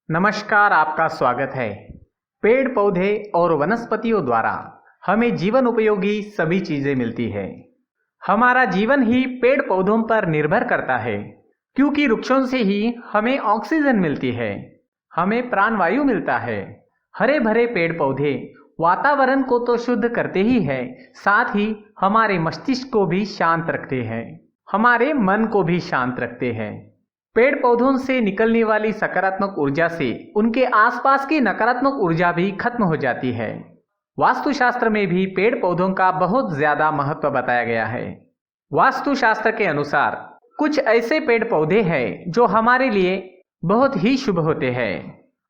नमस्कार, आपका स्वागत है। पेड़ पौधे और वनस्पतियों द्वारा हमें जीवन उपयोगी सभी चीजें मिलती है। हमारा जीवन ही पेड़ पौधों पर निर्भर करता है, क्योंकि वृक्षों से ही हमें ऑक्सीजन मिलती है, हमें प्राणवायु मिलता है। हरे भरे पेड़ पौधे वातावरण को तो शुद्ध करते ही है, साथ ही हमारे मस्तिष्क को भी शांत रखते हैं, हमारे मन को भी शांत रखते हैं। पेड़ पौधों से निकलने वाली सकारात्मक ऊर्जा से उनके आसपास की नकारात्मक ऊर्जा भी खत्म हो जाती है। वास्तुशास्त्र में भी पेड़ पौधों का बहुत ज्यादा महत्व बताया गया है। वास्तुशास्त्र के अनुसार कुछ ऐसे पेड़ पौधे हैं जो हमारे लिए बहुत ही शुभ होते हैं।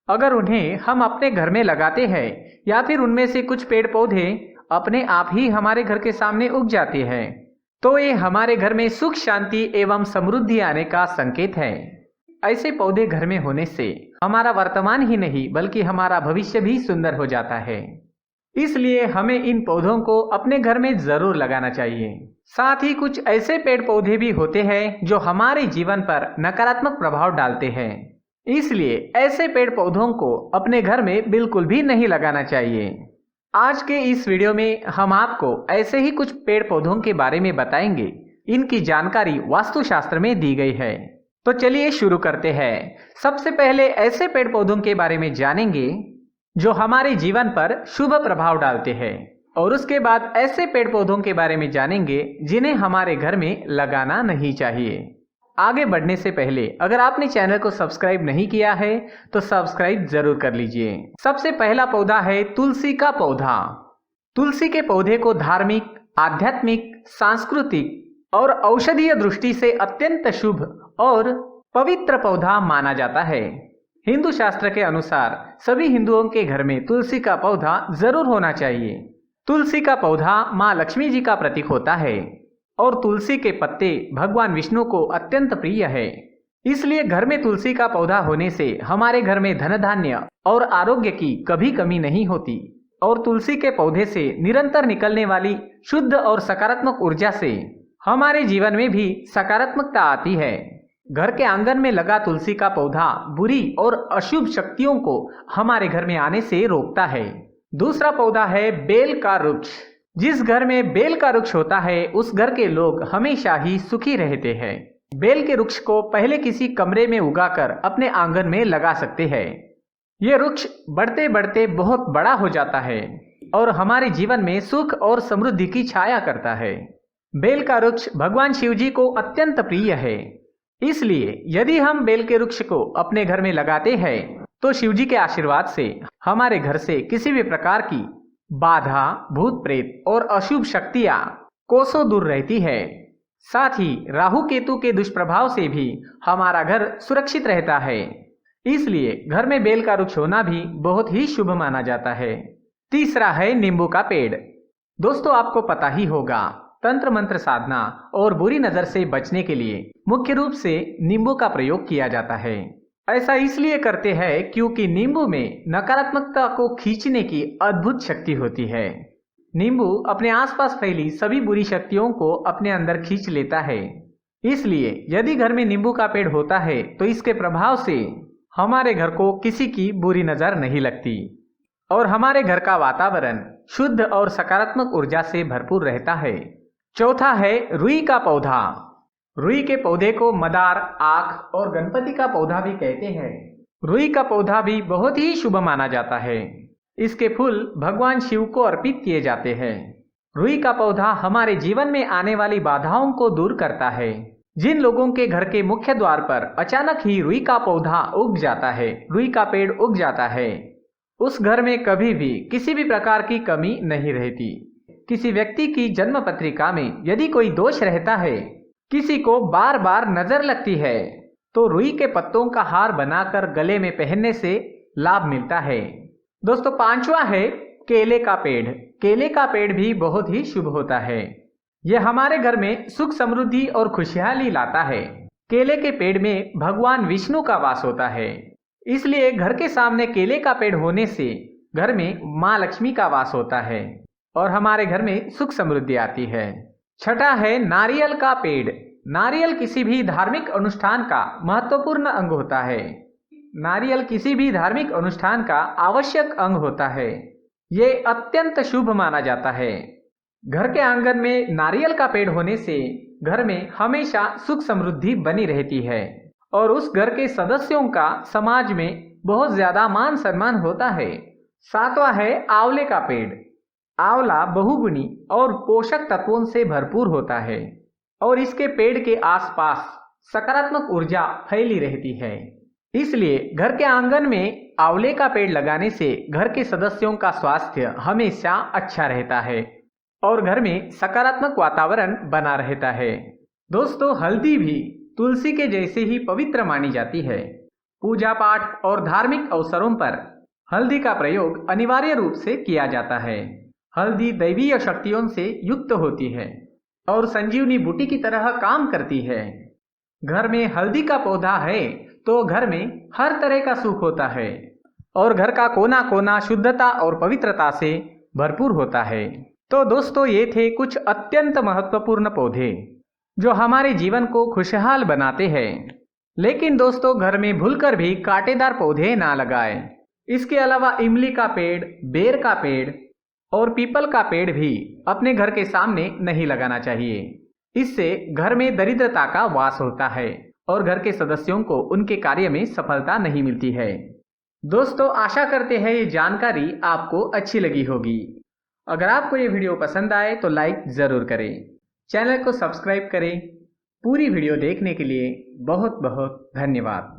अगर उन्हें हम अपने घर में लगाते हैं या फिर उनमें से कुछ पेड़ पौधे अपने आप ही हमारे घर के सामने उग जाते हैं, तो ये हमारे घर में सुख शांति एवं समृद्धि आने का संकेत है। ऐसे पौधे घर में होने से हमारा वर्तमान ही नहीं बल्कि हमारा भविष्य भी सुंदर हो जाता है। इसलिए हमें इन पौधों को अपने घर में जरूर लगाना चाहिए। साथ ही कुछ ऐसे पेड़ पौधे भी होते हैं जो हमारे जीवन पर नकारात्मक प्रभाव डालते हैं, इसलिए ऐसे पेड़ पौधों को अपने घर में बिल्कुल भी नहीं लगाना चाहिए। आज के इस वीडियो में हम आपको ऐसे ही कुछ पेड़ पौधों के बारे में बताएंगे। इनकी जानकारी वास्तुशास्त्र में दी गई है। तो चलिए शुरू करते हैं। सबसे पहले ऐसे पेड़ पौधों के बारे में जानेंगे जो हमारे जीवन पर शुभ प्रभाव डालते हैं, और उसके बाद ऐसे पेड़ पौधों के बारे में जानेंगे जिन्हें हमारे घर में लगाना नहीं चाहिए। आगे बढ़ने से पहले अगर आपने चैनल को सब्सक्राइब नहीं किया है तो सब्सक्राइब जरूर कर लीजिए। सबसे पहला पौधा है तुलसी का पौधा। तुलसी के पौधे को धार्मिक, आध्यात्मिक, सांस्कृतिक और औषधीय दृष्टि से अत्यंत शुभ और पवित्र पौधा माना जाता है। हिंदू शास्त्र के अनुसार सभी हिंदुओं के घर में तुलसी का पौधा जरूर होना चाहिए। तुलसी का पौधा माँ लक्ष्मी जी का प्रतीक होता है और तुलसी के पत्ते भगवान विष्णु को अत्यंत प्रिय है। इसलिए घर में तुलसी का पौधा होने से हमारे घर में धन धान्य और आरोग्य की कभी कमी नहीं होती, और तुलसी के पौधे से निरंतर निकलने वाली शुद्ध और सकारात्मक ऊर्जा से हमारे जीवन में भी सकारात्मकता आती है। घर के आंगन में लगा तुलसी का पौधा बुरी और अशुभ शक्तियों को हमारे घर में आने से रोकता है। दूसरा पौधा है बेल का वृक्ष। जिस घर में बेल का वृक्ष होता है उस घर के लोग हमेशा ही सुखी रहते हैं। बेल के वृक्ष को पहले किसी कमरे में उगाकर अपने आंगन में लगा सकते हैं। ये वृक्ष बढ़ते बढ़ते बहुत बड़ा हो जाता है और हमारे जीवन में सुख और समृद्धि की छाया करता है। बेल का वृक्ष भगवान शिव जी को अत्यंत प्रिय है, इसलिए यदि हम बेल के वृक्ष को अपने घर में लगाते हैं तो शिव जी के आशीर्वाद से हमारे घर से किसी भी प्रकार की बाधा, भूत प्रेत और अशुभ शक्तियां कोसों दूर रहती है। साथ ही राहु केतु के दुष्प्रभाव से भी हमारा घर सुरक्षित रहता है। इसलिए घर में बेल का वृक्ष होना भी बहुत ही शुभ माना जाता है। तीसरा है नींबू का पेड़। दोस्तों, आपको पता ही होगा, तंत्र मंत्र साधना और बुरी नजर से बचने के लिए मुख्य रूप से नींबू का प्रयोग किया जाता है। ऐसा इसलिए करते हैं क्योंकि नींबू में नकारात्मकता को खींचने की अद्भुत शक्ति होती है। नींबू अपने आसपास फैली सभी बुरी शक्तियों को अपने अंदर खींच लेता है। इसलिए यदि घर में नींबू का पेड़ होता है तो इसके प्रभाव से हमारे घर को किसी की बुरी नजर नहीं लगती और हमारे घर का वातावरण शुद्ध और सकारात्मक ऊर्जा से भरपूर रहता है। चौथा है रुई का पौधा। रुई के पौधे को मदार, आख और गणपति का पौधा भी कहते हैं। रुई का पौधा भी बहुत ही शुभ माना जाता है। इसके फूल भगवान शिव को अर्पित किए जाते हैं। रुई का पौधा हमारे जीवन में आने वाली बाधाओं को दूर करता है। जिन लोगों के घर के मुख्य द्वार पर अचानक ही रुई का पौधा उग जाता है, रुई का पेड़ उग जाता है, उस घर में कभी भी किसी भी प्रकार की कमी नहीं रहती। किसी व्यक्ति की जन्म पत्रिका में यदि कोई दोष रहता है, किसी को बार बार नजर लगती है, तो रुई के पत्तों का हार बनाकर गले में पहनने से लाभ मिलता है। दोस्तों, पांचवा है केले का पेड़। केले का पेड़ भी बहुत ही शुभ होता है। यह हमारे घर में सुख, समृद्धि और खुशहाली लाता है। केले के पेड़ में भगवान विष्णु का वास होता है, इसलिए घर के सामने केले का पेड़ होने से घर में माँ लक्ष्मी का वास होता है और हमारे घर में सुख समृद्धि आती है। छठा है नारियल का पेड़। नारियल किसी भी धार्मिक अनुष्ठान का महत्वपूर्ण अंग होता है। नारियल किसी भी धार्मिक अनुष्ठान का आवश्यक अंग होता है। ये अत्यंत शुभ माना जाता है। घर के आंगन में नारियल का पेड़ होने से घर में हमेशा सुख समृद्धि बनी रहती है और उस घर के सदस्यों का समाज में बहुत ज्यादा मान सम्मान होता है। सातवां है आंवले का पेड़। आंवला बहुगुणी और पोषक तत्वों से भरपूर होता है और इसके पेड़ के आसपास सकारात्मक ऊर्जा फैली रहती है। इसलिए घर के आंगन में आंवले का पेड़ लगाने से घर के सदस्यों का स्वास्थ्य हमेशा अच्छा रहता है और घर में सकारात्मक वातावरण बना रहता है। दोस्तों, हल्दी भी तुलसी के जैसे ही पवित्र मानी जाती है। पूजा पाठ और धार्मिक अवसरों पर हल्दी का प्रयोग अनिवार्य रूप से किया जाता है। हल्दी दैवीय शक्तियों से युक्त होती है और संजीवनी बूटी की तरह काम करती है। घर में हल्दी का पौधा है तो घर में हर तरह का सुख होता है और घर का कोना कोना शुद्धता और पवित्रता से भरपूर होता है। तो दोस्तों, ये थे कुछ अत्यंत महत्वपूर्ण पौधे जो हमारे जीवन को खुशहाल बनाते हैं। लेकिन दोस्तों, घर में भूलकर भी कांटेदार पौधे ना लगाएं। इसके अलावा इमली का पेड़, बेर का पेड़ और पीपल का पेड़ भी अपने घर के सामने नहीं लगाना चाहिए। इससे घर में दरिद्रता का वास होता है और घर के सदस्यों को उनके कार्य में सफलता नहीं मिलती है। दोस्तों, आशा करते हैं ये जानकारी आपको अच्छी लगी होगी। अगर आपको ये वीडियो पसंद आए तो लाइक जरूर करें, चैनल को सब्सक्राइब करें। पूरी वीडियो देखने के लिए बहुत बहुत धन्यवाद।